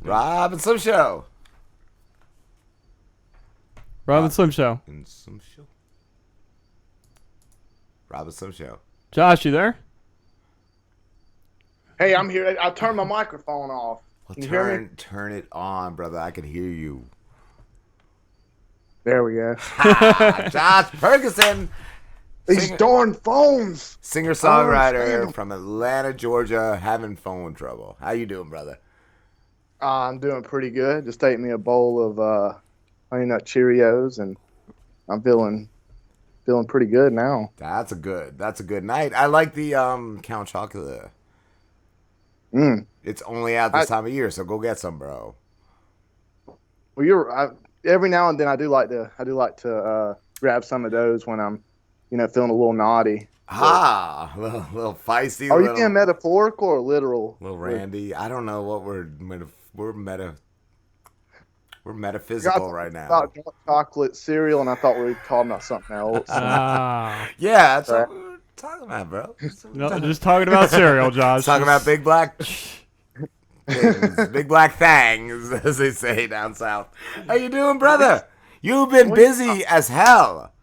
Rob and Slim Show. Rob and Slim Show. And Slim Show. Rob and Slim Show. Josh, you there? Hey, I'm here. I turned my microphone off. Well, Can you hear me? turn it on, brother. I can hear you. There we go. Josh Purgason. These darn phones. Singer-songwriter from Atlanta, Georgia, having phone trouble. How you doing, brother? I'm doing pretty good. Just ate me a bowl of Honey Nut Cheerios, and I'm feeling pretty good now. That's a good night. I like the Count Chocula. It's only out this time of year, so go get some, bro. Well, every now and then I do like to grab some of those when I'm, feeling a little naughty. A little feisty. Are you being metaphorical or literal? Little Randy. I don't know what we're metaphysical right now. About chocolate cereal, and I thought we were talking about something else. Yeah, that's what we're talking about, bro. No, just talking about cereal, Josh. Talking about big black things, big black things, as they say down south. How you doing, brother? You've been busy as hell.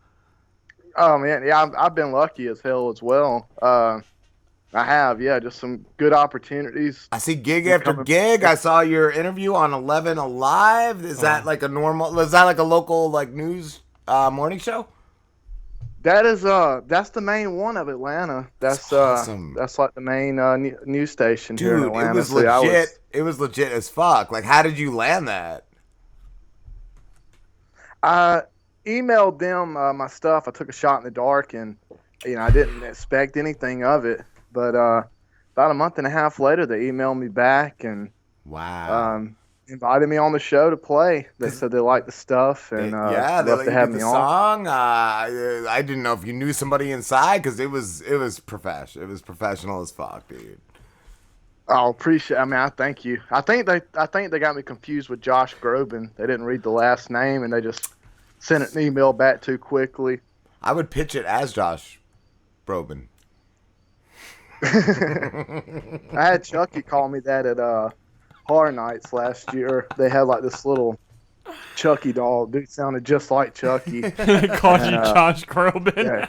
Oh man, yeah, I've been lucky as hell as well. I have, yeah, just some good opportunities. I see gig after gig. I saw your interview on 11 Alive. Is that like a local like news morning show? That's the main one of Atlanta. That's awesome. That's like the main news station here in Dude, Atlanta. it was legit. It was legit as fuck. Like, how did you land that? I emailed them my stuff. I took a shot in the dark, and I didn't expect anything of it. But about a month and a half later, they emailed me back and invited me on the show to play. They said they liked the stuff and they love let to you have do me the on. song. I didn't know if you knew somebody inside because it was professional. It was professional as fuck, dude. Oh, appreciate. I mean, I thank you. I think they got me confused with Josh Groban. They didn't read the last name and they just sent an email back too quickly. I would pitch it as Josh Groban. I had Chucky call me that at Horror Nights last year. They had like this little Chucky doll. Dude sounded just like Chucky. They called you Josh Groban.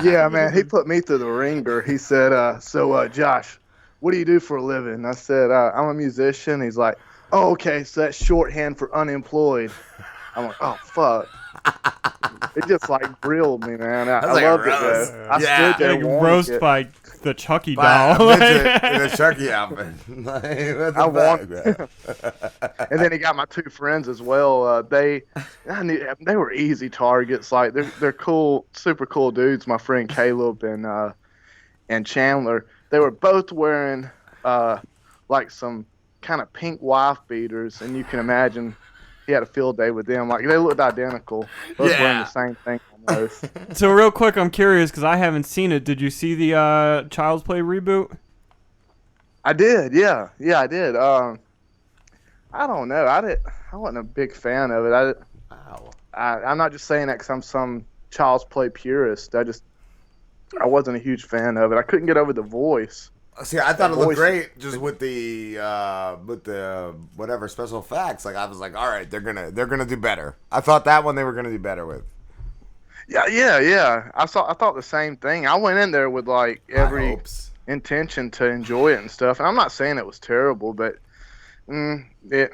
Yeah, man, he put me through the ringer. He said, so Josh, what do you do for a living? I said, I'm a musician. He's like, oh, okay, so that's shorthand for unemployed. I'm like, oh, fuck. It just like grilled me, man. I loved it, though. I stood there Like roast it. by the Chucky doll. In a Chucky outfit. I want. And then he got my two friends as well. They were easy targets. Like they're cool, super cool dudes. My friend Caleb and Chandler. They were both wearing like some kind of pink wife beaters, and you can imagine he had a field day with them. Like they looked identical. Both wearing the same thing almost. So real quick, I'm curious because I haven't seen it. Did you see the Child's Play reboot? I did. Yeah, I did. I don't know. I wasn't a big fan of it. I'm not just saying that because I'm some Child's Play purist. I wasn't a huge fan of it. I couldn't get over the voice. See, I thought it looked great just with the whatever special effects. Like I was like, all right, they're gonna do better. I thought that one they were gonna do better with. Yeah. I thought the same thing. I went in there with like every intention to enjoy it and stuff. And I'm not saying it was terrible, but kind of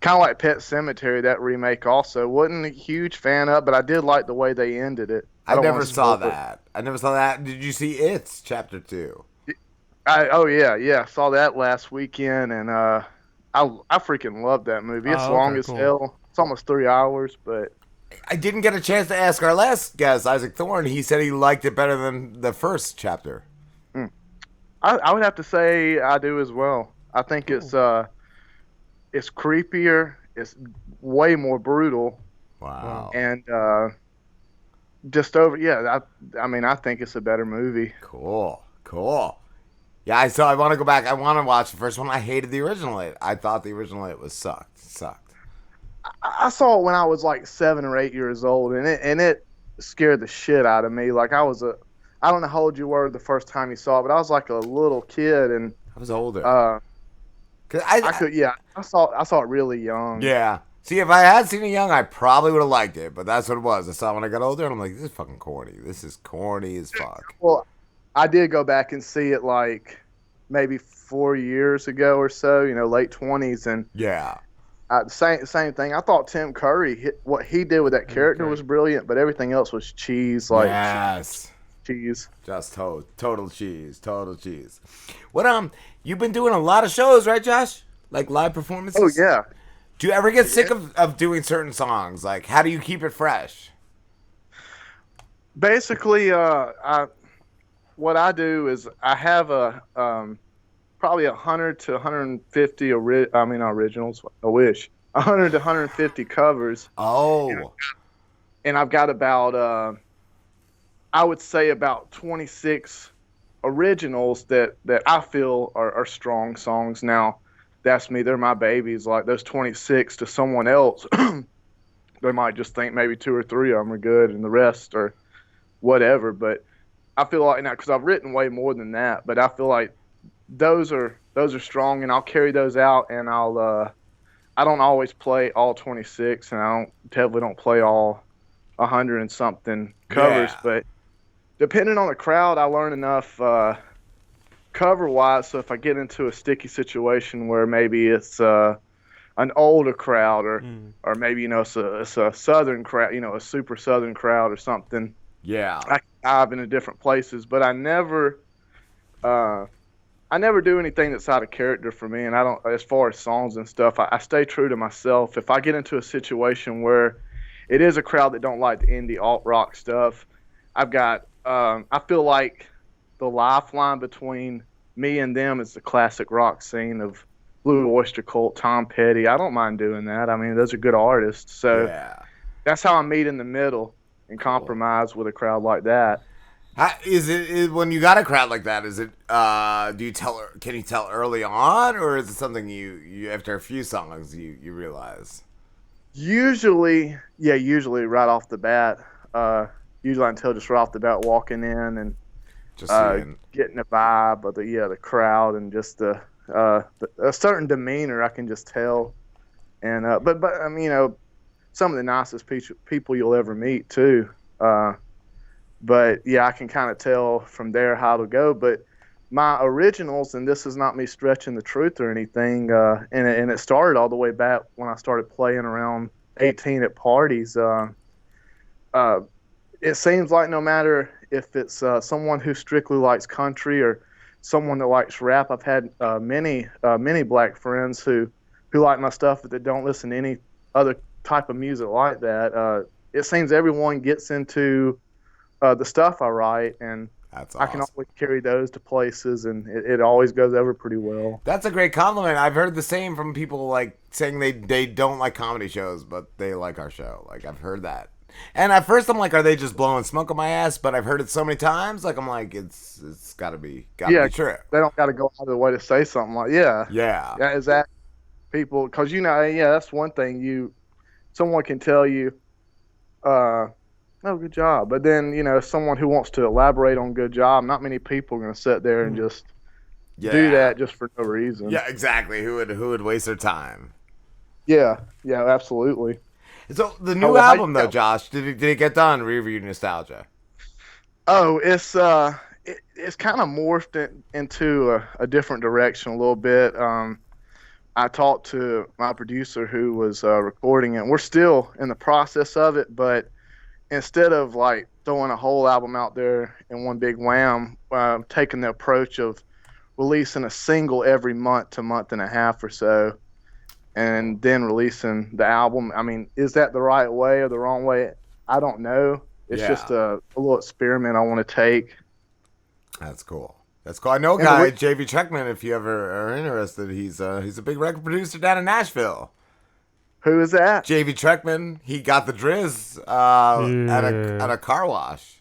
like Pet Sematary, that remake also wasn't a huge fan of, but I did like the way they ended it. I never saw that. Did you see It's Chapter 2? I saw that last weekend, and I freaking loved that movie. It's long as hell. It's almost 3 hours, but I didn't get a chance to ask our last guest, Isaac Thorne. He said he liked it better than the first chapter. I would have to say I do as well. I think it's creepier. It's way more brutal. Wow. And I think it's a better movie. Cool. Yeah, I want to go back. I want to watch the first one. I hated the original It. I thought the original It was sucked. I saw it when I was like 7 or 8 years old, and it scared the shit out of me. Like I don't know how old you were the first time you saw it, but I was like a little kid, and I was older. 'Cause I could, yeah. I saw it really young. yeah. See, if I had seen it young, I probably would have liked it. But that's what it was. I saw it when I got older, and I'm like, this is fucking corny. This is corny as fuck. Well, I did go back and see it like maybe 4 years ago or so. Late 20s, and Yeah. same thing. I thought Tim Curry, what he did with that character was brilliant, but everything else was cheese. Like Yes. cheese. Just total cheese. Total cheese. What you've been doing a lot of shows, right, Josh? Like live performances? Oh yeah. Do you ever get sick of doing certain songs? Like, how do you keep it fresh? Basically, what I do is I have probably 100 to 150 originals. I wish 100 to 150 covers. Oh. And I've got about I would say about 26 originals that I feel are strong songs. Now, that's me. They're my babies. Like those 26 to someone else, they might just think maybe 2 or 3 of them are good and the rest are whatever. But I feel like now, because I've written way more than that, but I feel like those are strong, and I'll carry those out, and I don't always play all 26, and I definitely don't play all 100 and something covers, but depending on the crowd, I learn enough cover wise. So if I get into a sticky situation where maybe it's an older crowd, or maybe it's a southern crowd, a super southern crowd or something. Yeah. I dive into different places, but I never do anything that's out of character for me. And I don't, as far as songs and stuff, I stay true to myself. If I get into a situation where it is a crowd that don't like the indie alt rock stuff, I've got I feel like the lifeline between me and them is the classic rock scene of Blue Oyster Cult, Tom Petty. I don't mind doing that. I mean, those are good artists. So that's how I meet in the middle and compromise with a crowd like that. How, is it when you got a crowd like that? Is it can you tell early on, or is it something you after a few songs you realize? Usually right off the bat. Usually I can tell just right off the bat walking in and Just getting a vibe of the crowd and just a certain demeanor I can just tell. And but I mean, some of the nicest people you'll ever meet too. But yeah, I can kind of tell from there how it'll go. But my originals, and this is not me stretching the truth or anything, and it started all the way back when I started playing around 18 at parties. It seems like no matter if it's someone who strictly likes country or someone that likes rap, I've had many black friends who like my stuff but that don't listen to any other type of music like that. It seems everyone gets into the stuff I write, and that's awesome. I can always carry those to places, and it always goes over pretty well. That's a great compliment. I've heard the same from people like saying they don't like comedy shows, but they like our show. Like I've heard that. And at first I'm like, are they just blowing smoke on my ass? But I've heard it so many times, like I'm like, it's gotta be true. They don't gotta go out of the way to say something like, yeah, is that people? Because that's one thing someone can tell you, oh, good job, but then someone who wants to elaborate on good job, not many people are gonna sit there and just do that just for no reason. Yeah, exactly. Who would waste their time? Yeah, absolutely. So the new album, though, Josh, did it get done? Review Nostalgia. Oh, it's kind of morphed into a different direction a little bit. I talked to my producer who was recording it. We're still in the process of it, but instead of like throwing a whole album out there in one big wham, taking the approach of releasing a single every month to month and a half or so, and then releasing the album. I mean, is that the right way or the wrong way? I don't know. It's just a little experiment I want to take. That's cool. I know a guy, JV Treckman, if you ever are interested. He's a big record producer down in Nashville. Who is that? JV Treckman. He got the Driz at a car wash.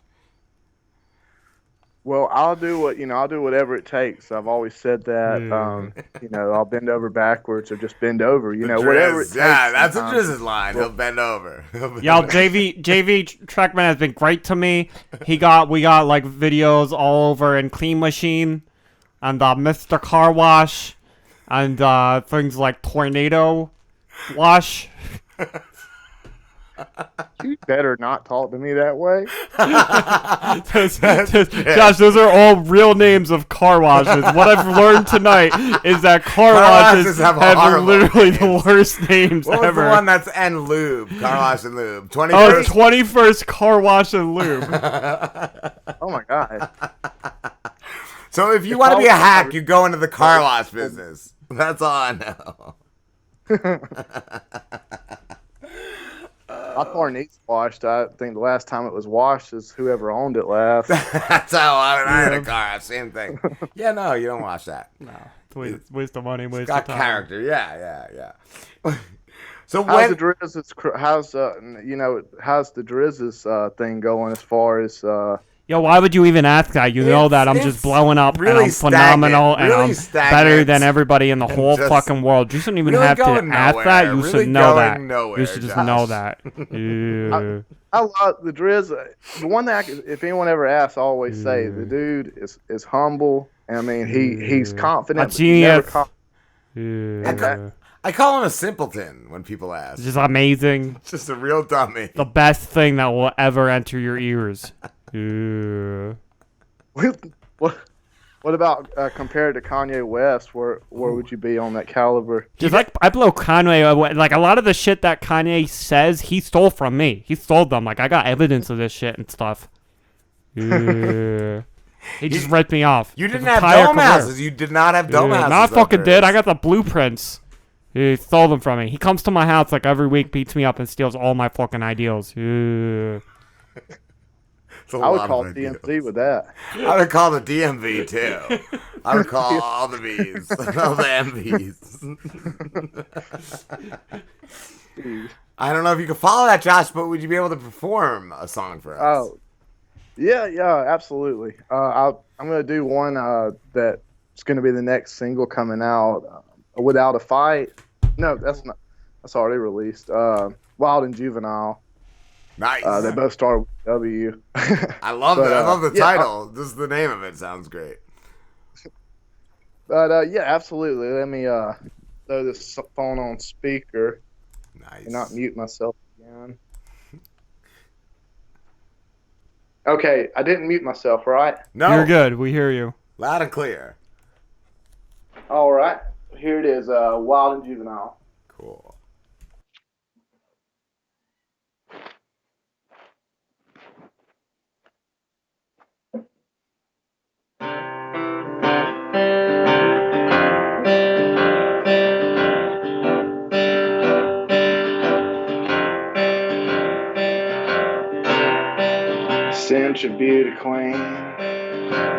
Well, I'll do whatever it takes. I've always said that. I'll bend over backwards or just bend over. Whatever it takes. Yeah, that's a Driz's line. He'll bend over. Yo, JV Treckman has been great to me. We got like videos all over in Clean Machine and Mr. Car Wash. and things like tornado wash. You better not talk to me that way. Josh, those are all real names of car washes. What I've learned tonight is that car washes have literally names. The worst names what ever. Was the one that's and lube? Car wash and lube. 21st? Oh, 21st car wash and lube. Oh my god. So if you want to be a hack, you go into the car wash business. That's all I know. My car needs washed. I think the last time it was washed is whoever owned it last. That's how I had a car. Same thing. Yeah, no, you don't wash that. No, it's waste of money, waste of time. It's got character. Yeah. So how's the Drizz's thing going as far as Yo, why would you even ask that? You know that I'm just blowing up really and I'm phenomenal really and I'm better than everybody in the whole fucking world. You shouldn't even really have to ask that. You really should know that. Nowhere, you should just know that. Yeah. I love the Drizz. The one that if anyone ever asks, I always say the dude is humble. I mean, he's confident. A genius. I call him a simpleton when people ask. Just amazing. Just a real dummy. The best thing that will ever enter your ears. What about compared to Kanye West? Where would you be on that caliber? Just like I blow Kanye away. Like a lot of the shit that Kanye says, he stole from me. He stole them. Like I got evidence of this shit and stuff. He just ripped me off. You didn't have dumbasses. You did not have dumbasses. No, I fucking did. I got the blueprints. He stole them from me. He comes to my house like every week, beats me up, and steals all my fucking ideals. I would call DMV with that. I would call the DMV too. I would call all the V's, all the MVs. I don't know if you can follow that, Josh, but would you be able to perform a song for us? Oh, yeah, absolutely. I'm gonna do one that's gonna be the next single coming out. Without a Fight. No, that's not. That's already released. Wild and Juvenile. Nice. They both start with W. I love that. I love the title. Just the name of it sounds great. But yeah, absolutely. Let me throw this phone on speaker. Nice. And not mute myself again. Okay, I didn't mute myself, right? No. You're good. We hear you. Loud and clear. All right. Here it is, Wild and Juvenile. Cool. Central beauty queen,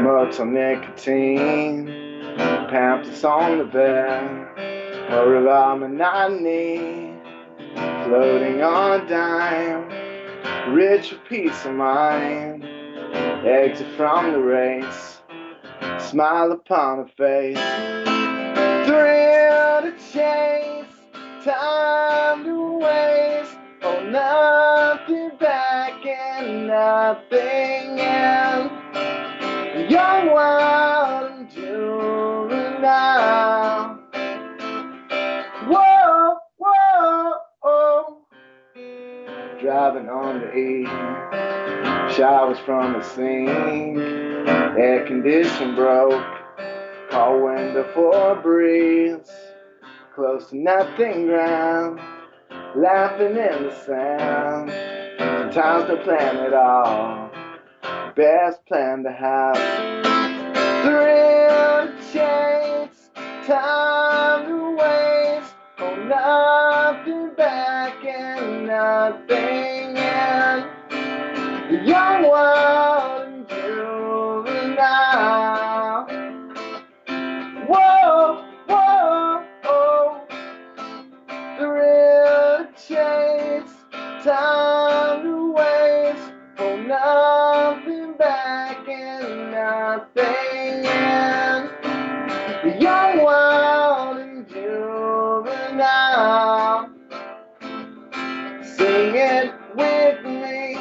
much on nicotine, pamphlets on the bed, hurry about monotony, floating on a dime, rich with peace of mind, exit from the race, smile upon her face, thrill to chase, time to waste, oh nothing back and nothing else. Young, wild, and juvenile. Whoa, whoa, oh. Driving on the E, showers from the sink, air condition broke, car window for a breeze, close to nothing ground, laughing in the sand. Sometimes no plan at all, best plan to have. Thrill to chase, time to waste, oh nothing back and nothing else. Young, wild, and juvenile. Whoa, whoa, oh. Thrill to chase, time to waste, oh nothing back and nothing else. Young, wild, and juvenile. Sing it with me,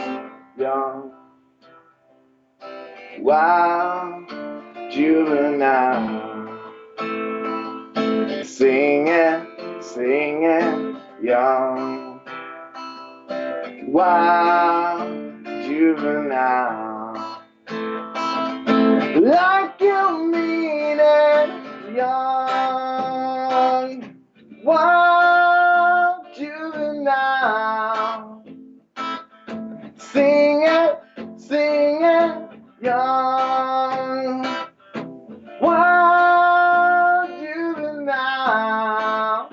young, wild, juvenile. Singing, young, wild, juvenile, like you mean it, young, wild, juvenile, singing, young, wild, juvenile.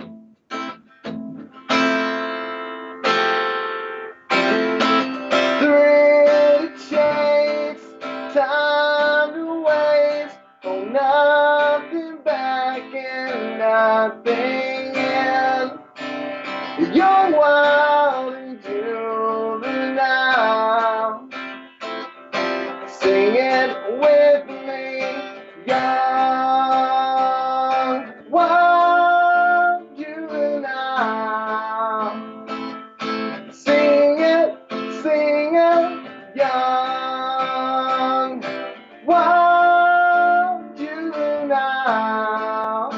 Time to waste, oh, nothing back and nothing in. You're wild and juvenile. Sing it with me, young, wild juvenile. Sing it, young, wild juvenile.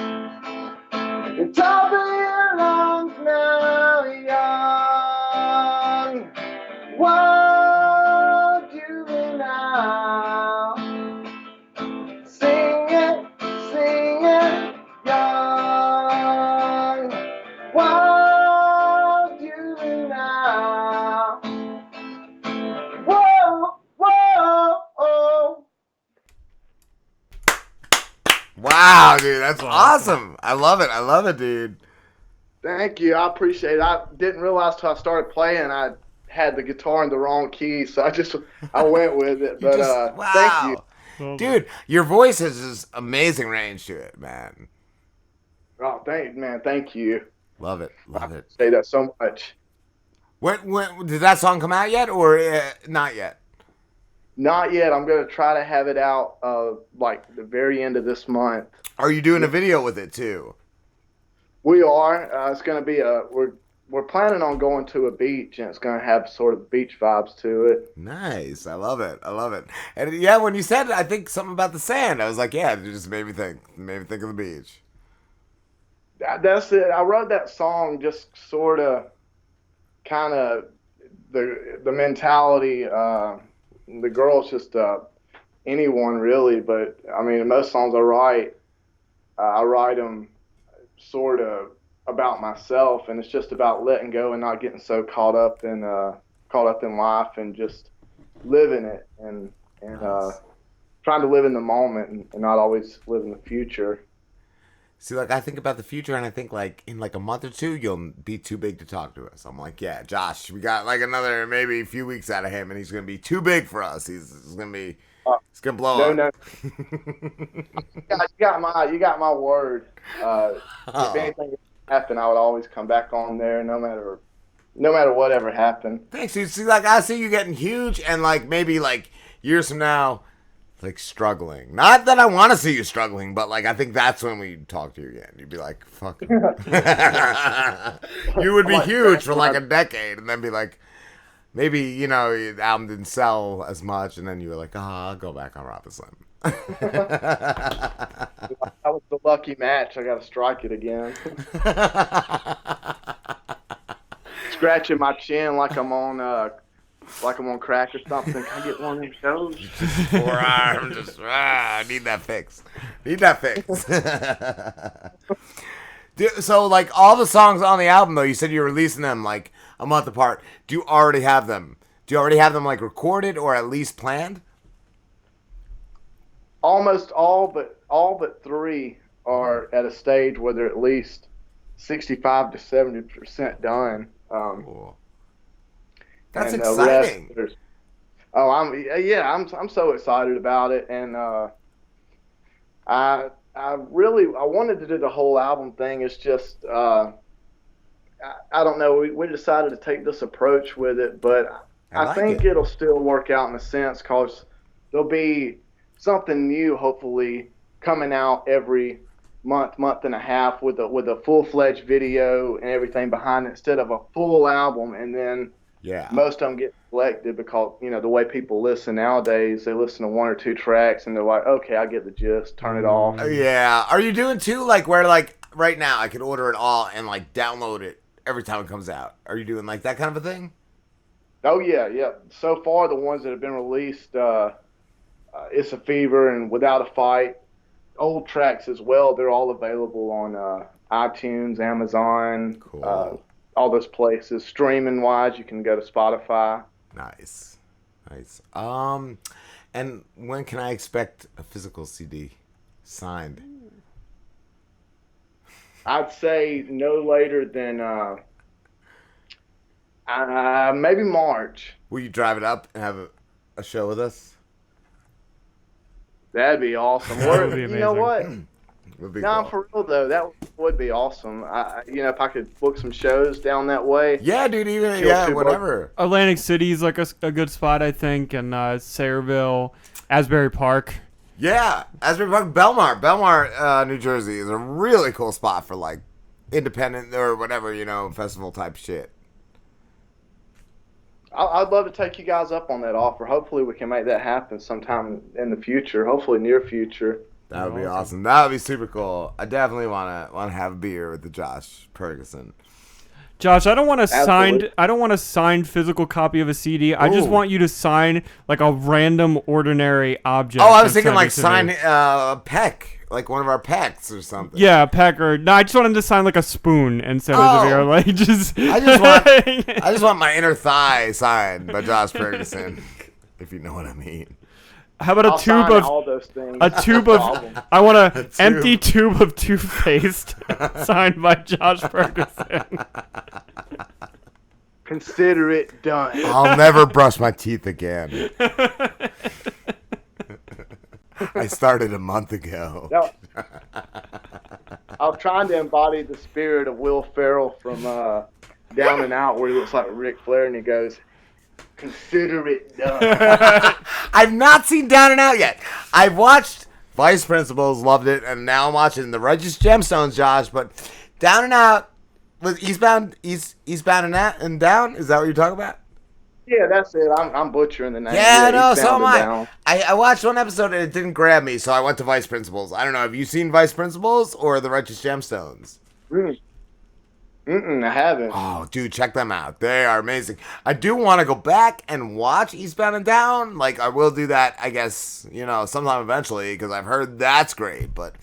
The top of your lungs now, young, wild juvenile. Sing it, young, wild juvenile. Whoa, whoa, oh. Wow, dude, that's awesome. I love it, dude. Thank you. I appreciate it. I didn't realize till I started playing I had the guitar in the wrong key, so I went with it. But wow. Thank you. Dude, your voice has this amazing range to it, man. Oh, thank you. Love it. I say that so much. When did that song come out yet, or not yet? Not yet. I'm gonna try to have it out like the very end of this month. Are you doing a video with it too? We are. It's gonna be we're planning on going to a beach, and it's gonna have sort of beach vibes to it. Nice. I love it. And yeah, when you said it, I think something about the sand. I was like, yeah, it just made me think of the beach. That's it. I wrote that song just sort of, kind of the mentality. The girl's just anyone really, but I mean, most songs I write them sort of about myself, and it's just about letting go and not getting so caught up in life and just living it and Nice. trying to live in the moment and not always live in the future. See, like, I think about the future, and I think, like, in, like, a month or two, you'll be too big to talk to us. I'm like, yeah, Josh, we got, like, another maybe a few weeks out of him, and he's going to be too big for us. He's going to blow up. No. You got my word. If anything happened, I would always come back on there, no matter whatever happened. Thanks, dude. See, like, I see you getting huge, and, like, maybe, like, years from now, like, struggling. Not that I want to see you struggling, but, like, I think that's when we talk to you again. You'd be like, fuck. You would be huge for, like, a decade, and then be like, maybe, you know, your album didn't sell as much, and then you were like, I'll go back on Robert Slim. That was the lucky match. I got to strike it again. Scratching my chin like I'm on crack or something. Can I get one of them shows? Forearm, I need that fix. Dude, so, like, all the songs on the album, though, you said you're releasing them, like, a month apart. Do you already have them? Like, recorded or at least planned? Almost all but 3 are at a stage where they're at least 65 to 70% done. Cool. That's and exciting. I'm so excited about it, and I wanted to do the whole album thing. It's just I don't know. We decided to take this approach with it, but I think it'll still work out in a sense because there'll be something new, hopefully, coming out every month and a half with a full-fledged video and everything behind it instead of a full album. And then most of them get selected because, you know, the way people listen nowadays, they listen to 1 or 2 tracks and they're like, okay, I get the gist, turn it off. Yeah. Are you doing too, like, where, like, right now I could order it all and like download it every time it comes out. Are you doing like that kind of a thing? Oh yeah, yeah. So far, the ones that have been released, "It's a Fever" and "Without a Fight," old tracks as well. They're all available on iTunes, Amazon, Cool. all those places. Streaming wise, you can go to Spotify. Nice. And when can I expect a physical CD signed? I'd say no later than maybe March. Will you drive it up and have a show with us? That'd be awesome. That would be You know amazing. what? Would be No, cool. for real though, that would be awesome. If I could book some shows down that way. Yeah, dude. Even Kill yeah, two whatever. Atlantic City is like a good spot, I think, and Sayreville, Asbury Park. Yeah, Asbury Park, Belmar, New Jersey is a really cool spot for like independent or whatever, festival type shit. I'd love to take you guys up on that offer. Hopefully, we can make that happen sometime in the future. Hopefully, near future. That would be awesome. That would be super cool. I definitely want to have a beer with the Josh Purgason. Josh, I don't want a Absolutely. signed physical copy of a CD. I just Ooh. want you to sign like a random ordinary object. Oh, I was and thinking send like it to sign me. a peck, like one of our pecks or something. Yeah, a peck or no. I just want him to sign like a spoon and send it to me, Oh. or like just. I just want my inner thigh signed by Josh Purgason, if you know what I mean. How about I'll a tube sign of all those things. a tube No of? problem. I want A an empty tube of toothpaste signed by Josh Purgason. Consider it done. I'll never brush my teeth again. I started a month ago. No. I'm trying to embody the spirit of Will Ferrell from Down and Out, where he looks like Ric Flair and he goes, "Consider it done." I've not seen Down and Out yet. I've watched Vice Principals, loved it, and now I'm watching The Righteous Gemstones, Josh. But Down and Out was Eastbound and Down. Is that what you're talking about? Yeah, that's it. I'm butchering the name. Yeah, no, he's so down am and I. down. I watched one episode and it didn't grab me, so I went to Vice Principals. I don't know. Have you seen Vice Principals or The Righteous Gemstones? I haven't. Oh, dude, check them out. They are amazing. I do want to go back and watch Eastbound and Down. Like, I will do that, I guess, sometime eventually, because I've heard that's great. But,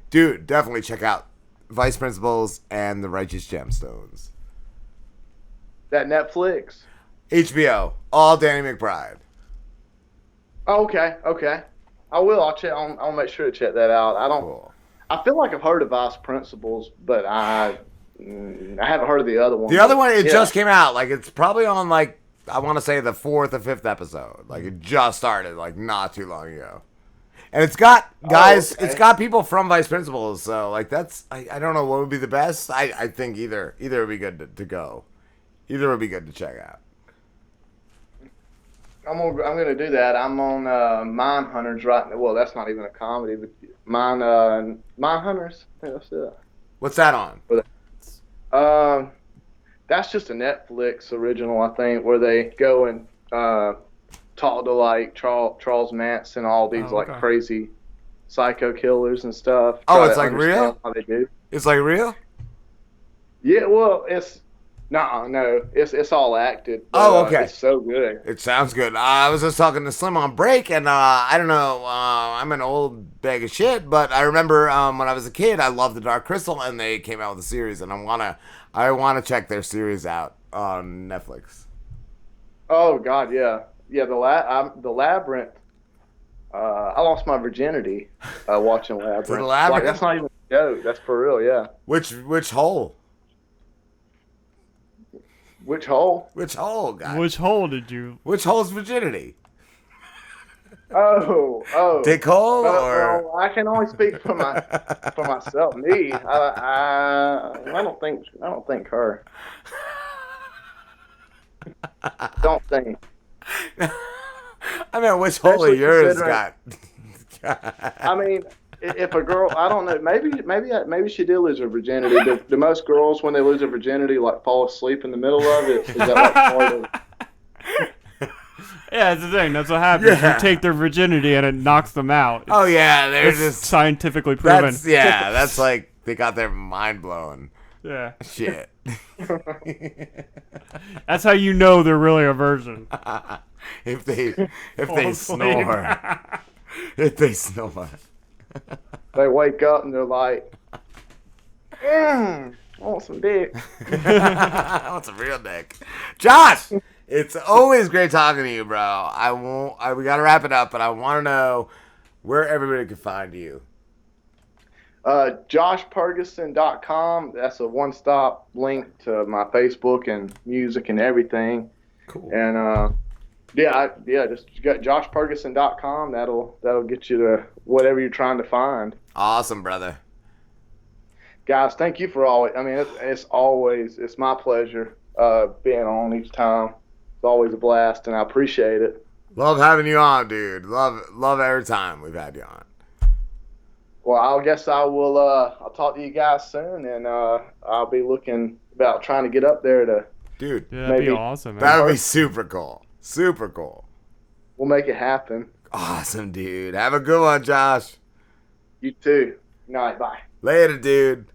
dude, definitely check out Vice Principals and The Righteous Gemstones. That Netflix. HBO, all Danny McBride. Oh, okay. I will. I'll check. I'll make sure to check that out. Cool. I feel like I've heard of Vice Principals, but I haven't heard of the other one. The other one, it Yeah. just came out. Like, it's probably on, like, I want to say the 4th or 5th episode. Like, it just started, like, not too long ago. And it's got, guys, okay. it's got people from Vice Principals. So, like, that's, I don't know what would be the best. I think either would be good to go. Either would be good to check out. I'm gonna do that. I'm on Mine Hunters right now. Well, that's not even a comedy, but Mine Hunters. I think that's it. What's that on? That's just a Netflix original, I think, where they go and talk to like Charles Manson, all these like okay. crazy psycho killers and stuff. Oh, Try it's to like understand real? How they do? It's like real? Yeah, well, no, it's all acted. But, Oh, okay. It's so good. It sounds good. I was just talking to Slim on break, and I don't know. I'm an old bag of shit, but I remember when I was a kid, I loved The Dark Crystal, and they came out with a series, and I wanna check their series out on Netflix. Oh God, yeah. The Labyrinth. I lost my virginity watching Labyrinth. The Labyrinth? Like, that's not even a joke. That's for real. Yeah. Which hole? Which hole? Which hole, guys? Which hole did you? Which hole's virginity? Oh. Dick hole or? Well, I can only speak for myself. Me, I don't think her. Don't think. I mean, which hole of Especially yours got? I mean, if a girl, I don't know, maybe she did lose her virginity. Do most girls, when they lose their virginity, like fall asleep in the middle of it? Is that like part of? Yeah, that's the thing. That's what happens. Yeah. You take their virginity and it knocks them out. Oh yeah, they're It's just scientifically proven. that's like they got their mind blown. Yeah. Shit. That's how you know they're really a virgin. if they snore. If they snore. They wake up and they're like, I want some dick. I want some real dick. Josh, it's always great talking to you, bro. We gotta wrap it up, but I want to know where everybody can find you. JoshPurgason.com. That's a one-stop link to my Facebook and music and everything. Cool. And just got JoshPurgason.com. That'll get you to whatever you're trying to find. Awesome, brother. Guys, thank you for always. I mean, it's my pleasure being on each time. It's always a blast, and I appreciate it. Love having you on, dude. Love every time we've had you on. Well, I guess I will. I'll talk to you guys soon, and I'll be looking about trying to get up there to. Dude, yeah, that'd be awesome. Man. That would be super cool. Super cool. We'll make it happen. Awesome, dude. Have a good one, Josh. You too. Good night. Bye. Later, dude.